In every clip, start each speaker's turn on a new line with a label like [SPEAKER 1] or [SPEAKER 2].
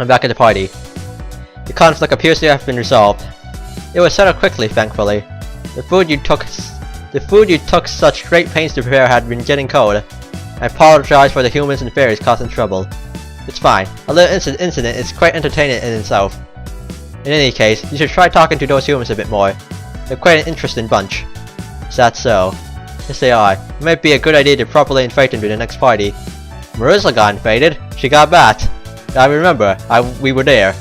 [SPEAKER 1] I'm back at the party. The conflict appears to have been resolved. It was settled quickly, thankfully. The food you took such great pains to prepare had been getting cold. I apologize for the humans and fairies causing trouble. It's fine. A little incident is quite entertaining in itself. In any case, you should try talking to those humans a bit more. They're quite an interesting bunch. Is that so? Yes, they are. It might be a good idea to properly invite them to the next party. Marissa got invited. She got bat. I remember. We were there.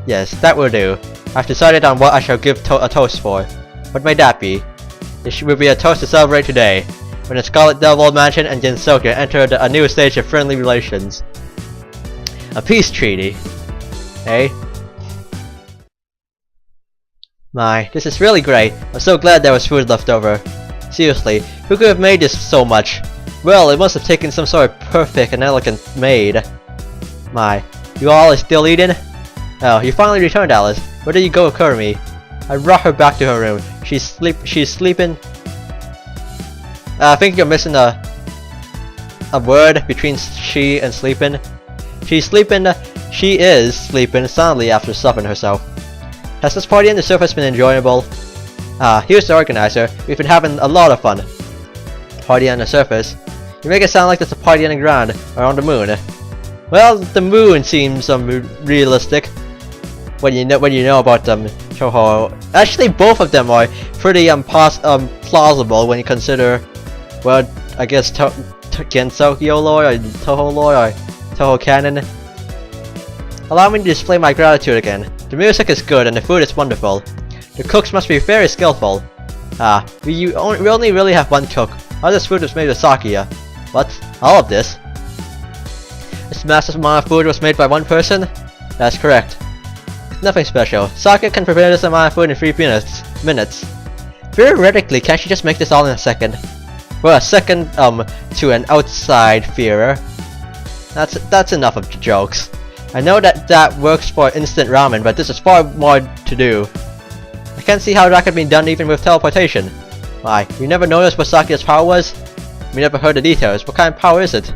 [SPEAKER 1] Yes, that will do. I've decided on what I shall give a toast for. What might that be? It will be a toast to celebrate today, when the Scarlet Devil Mansion and Jinsoka entered a new stage of friendly relations. A peace treaty. Eh? My, this is really great. I'm so glad there was food left over. Seriously, who could have made this so much? Well, it must have taken some sort of perfect and elegant maid. My, you all are still eating? Oh, you finally returned, Alice. Where did you go, Kurumi? I brought her back to her room. She's sleeping. I think you're missing a word between she and sleeping. She's sleeping. She is sleeping soundly after supping herself. Has this party on the surface been enjoyable? Here's the organizer. We've been having a lot of fun. Party on the surface? You make it sound like there's a party on the ground or on the moon. Well, the moon seems realistic. When you know about Toho. Actually, both of them are pretty plausible when you consider, well, I guess Gensokyo lore or Toho lore or Toho canon. Allow me to display my gratitude again. The music is good and the food is wonderful. The cooks must be very skillful. We only really have one cook. All this food was made with Sakia. What? All of this? This massive amount of food was made by one person? That's correct. Nothing special. Sakia can prepare this amount of food in 3 minutes. Theoretically, can't she just make this all in a second? Well, a second, to an outside fearer. That's enough of the jokes. I know that works for instant ramen, but this is far more to do. I can't see how that could be done even with teleportation. Why, you never noticed what Sakia's power was? We never heard the details. What kind of power is it?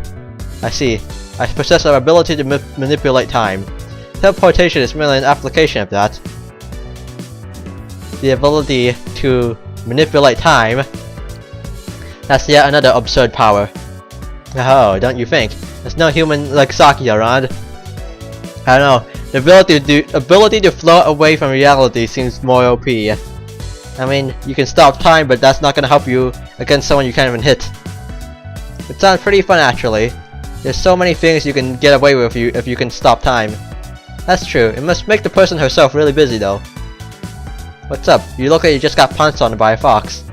[SPEAKER 1] I see. I possess the ability to manipulate time. Teleportation is merely an application of that. The ability to manipulate time. That's yet another absurd power. Oh, don't you think? There's no human like Saki around. I don't know. The ability to float away from reality seems more OP. I mean, you can stop time, but that's not gonna help you against someone you can't even hit. It sounds pretty fun actually. There's so many things you can get away with if you can stop time. That's true. It must make the person herself really busy though. What's up? You look like you just got punched on by a fox.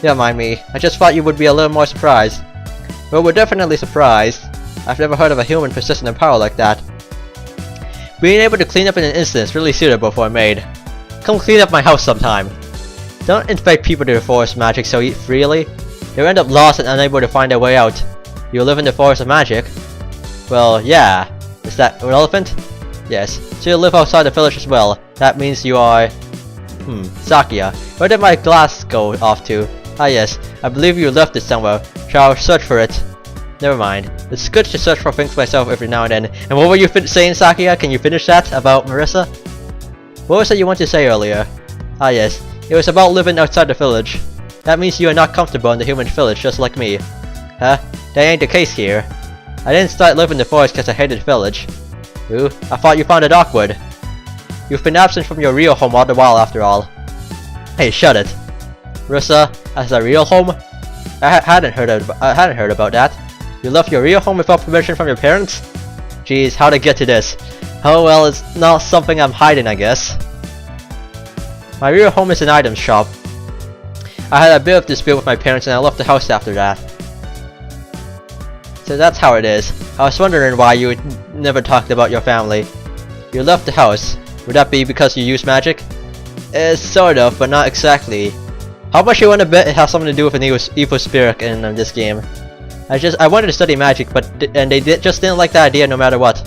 [SPEAKER 1] Don't mind me. I just thought you would be a little more surprised. Well, we're definitely surprised. I've never heard of a human persistent in power like that. Being able to clean up in an instant is really suitable for a maid. Come clean up my house sometime. Don't invite people to the forest magic so freely. They'll end up lost and unable to find their way out. You live in the forest of magic? Well, yeah. Is that relevant? Yes. So you live outside the village as well. That means you are... Sakia. Where did my glass go off to? Ah yes, I believe you left it somewhere. Shall I search for it? Never mind. It's good to search for things myself every now and then. And what were you saying, Sakia? Can you finish that about Marissa? What was it you wanted to say earlier? Ah yes, it was about living outside the village. That means you are not comfortable in the human village just like me. Huh? That ain't the case here. I didn't start living in the forest because I hated the village. Ooh, I thought you found it awkward. You've been absent from your real home all the while after all. Hey, shut it. Marissa has a real home? I hadn't heard about that. You left your real home without permission from your parents? Jeez, how'd I get to this? Oh well, it's not something I'm hiding, I guess. My real home is an item shop. I had a bit of dispute with my parents and I left the house after that. So that's how it is. I was wondering why you never talked about your family. You left the house. Would that be because you use magic? Sort of, but not exactly. How much you want to bet it has something to do with an evil spirit in this game? I wanted to study magic, and they just didn't like the idea no matter what.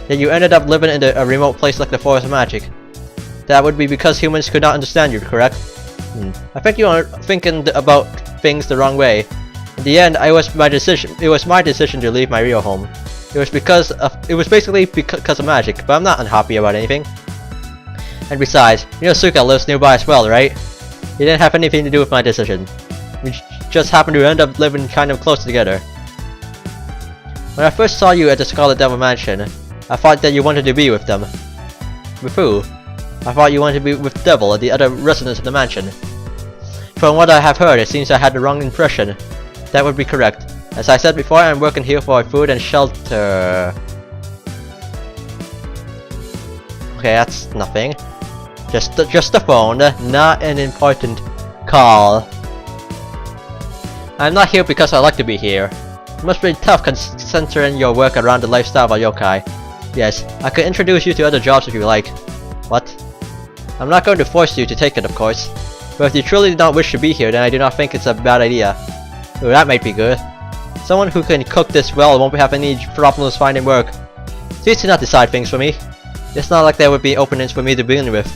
[SPEAKER 1] Then you ended up living in a remote place like the Forest of Magic. That would be because humans could not understand you, correct? I think you are thinking about things the wrong way. In the end, it was my decision to leave my real home. It was basically because of magic, but I'm not unhappy about anything. And besides, you know Suka lives nearby as well, right? He didn't have anything to do with my decision. We just happened to end up living kind of close together. When I first saw you at the Scarlet Devil Mansion, I thought that you wanted to be with them. With who? I thought you wanted to be with Devil and the other residents of the mansion. From what I have heard, it seems I had the wrong impression. That would be correct. As I said before, I'm working here for food and shelter. Okay, that's nothing. Just the phone, not an important call. I'm not here because I like to be here. It must be tough considering your work around the lifestyle of a yokai. Yes, I could introduce you to other jobs if you like. What? I'm not going to force you to take it, of course. But if you truly do not wish to be here, then I do not think it's a bad idea. Ooh, that might be good. Someone who can cook this well won't have any problems finding work. Please do not decide things for me. It's not like there would be openings for me to begin with.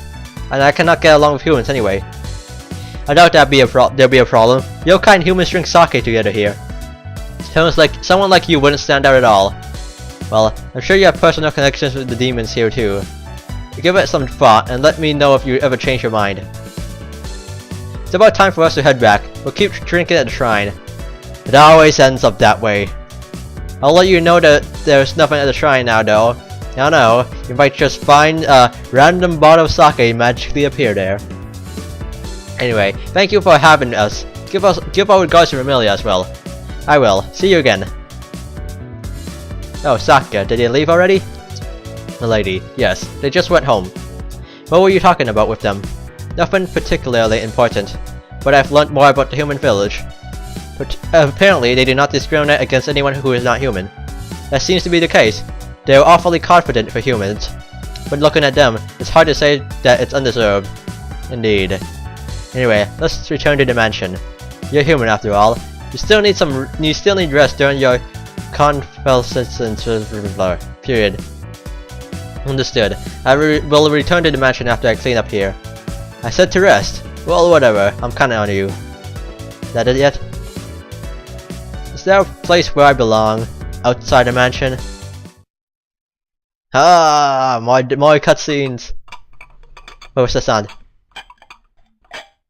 [SPEAKER 1] And I cannot get along with humans anyway. I doubt there'll be a problem. Yokai and humans drink sake together here. Someone like you wouldn't stand out at all. Well, I'm sure you have personal connections with the demons here too. Give it some thought and let me know if you ever change your mind. It's about time for us to head back. We'll keep drinking at the shrine. It always ends up that way. I'll let you know that there's nothing at the shrine now though. I don't know, you might just find a random bottle of sake magically appear there. Anyway, thank you for having us. Give our regards to Amelia as well. I will. See you again. Oh, Saka, did they leave already? The lady, yes, they just went home. What were you talking about with them? Nothing particularly important, but I've learned more about the human village. But apparently they do not discriminate against anyone who is not human. That seems to be the case. They are awfully confident for humans. But looking at them, it's hard to say that it's undeserved. Indeed. Anyway, let's return to the mansion. You're human after all. You still need rest during your convalescence period. Understood. I will return to the mansion after I clean up here. I said to rest. Well, whatever. I'm kinda on you. That it yet? Is there a place where I belong? Outside the mansion? Ah, more cutscenes. What was the sound?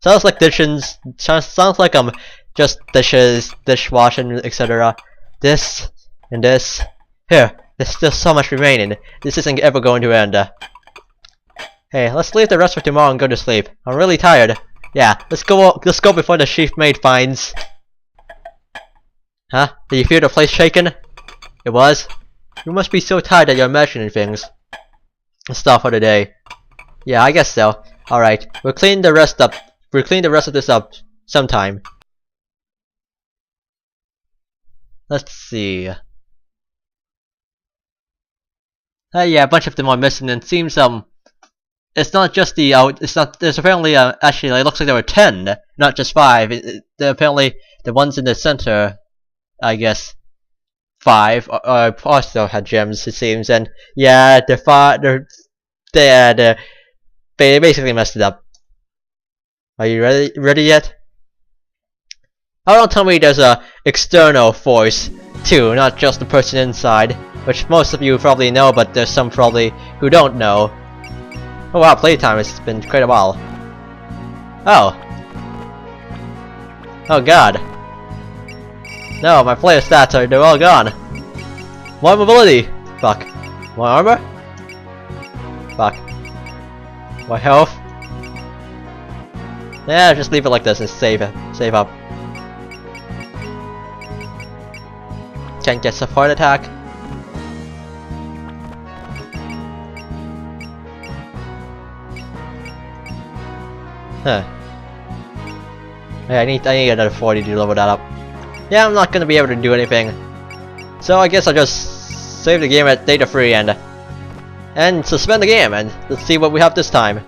[SPEAKER 1] Sounds like dishes. Sounds like just dishes, dishwashing, etc. This and this. Here, there's still so much remaining. This isn't ever going to end. Hey, let's leave the rest for tomorrow and go to sleep. I'm really tired. Yeah, let's go before the chief maid finds. Huh? Did you feel the place shaking? It was? You must be so tired that you're imagining things. Let's stop for the day. Yeah, I guess so. Alright, we'll clean the rest of this up sometime. Let's see. Yeah, a bunch of them are missing, and it seems it's not just the there's apparently actually it looks like there were 10, not just 5. Apparently the ones in the center, I guess 5 also had gems, it seems, and yeah, they basically messed it up. Are you ready yet? Oh, don't tell me there's a external force too, not just the person inside, which most of you probably know, but there's some probably who don't know. Oh wow, playtime, it's been quite a while. Oh. Oh god. No, my player stats they're all gone. More mobility! Fuck. More armor? Fuck. More health? Yeah, just leave it like this and save up. Can't get support attack. Huh. Yeah, I need another 40 to level that up. Yeah, I'm not gonna be able to do anything. So I guess I'll just save the game at data free and suspend the game, and let's see what we have this time.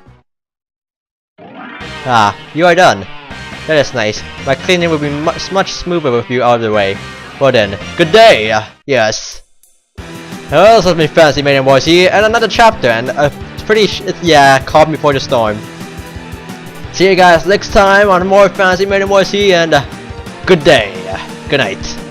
[SPEAKER 1] Ah, you are done. That is nice. My cleaning will be much smoother with you out of the way. Well then, good day! Yes. Well, this has been Fantasy Maiden Boys here, and another chapter, and yeah, Calm Before the Storm. See you guys next time on more Fantasy Maiden Boys here, and good day. Good night.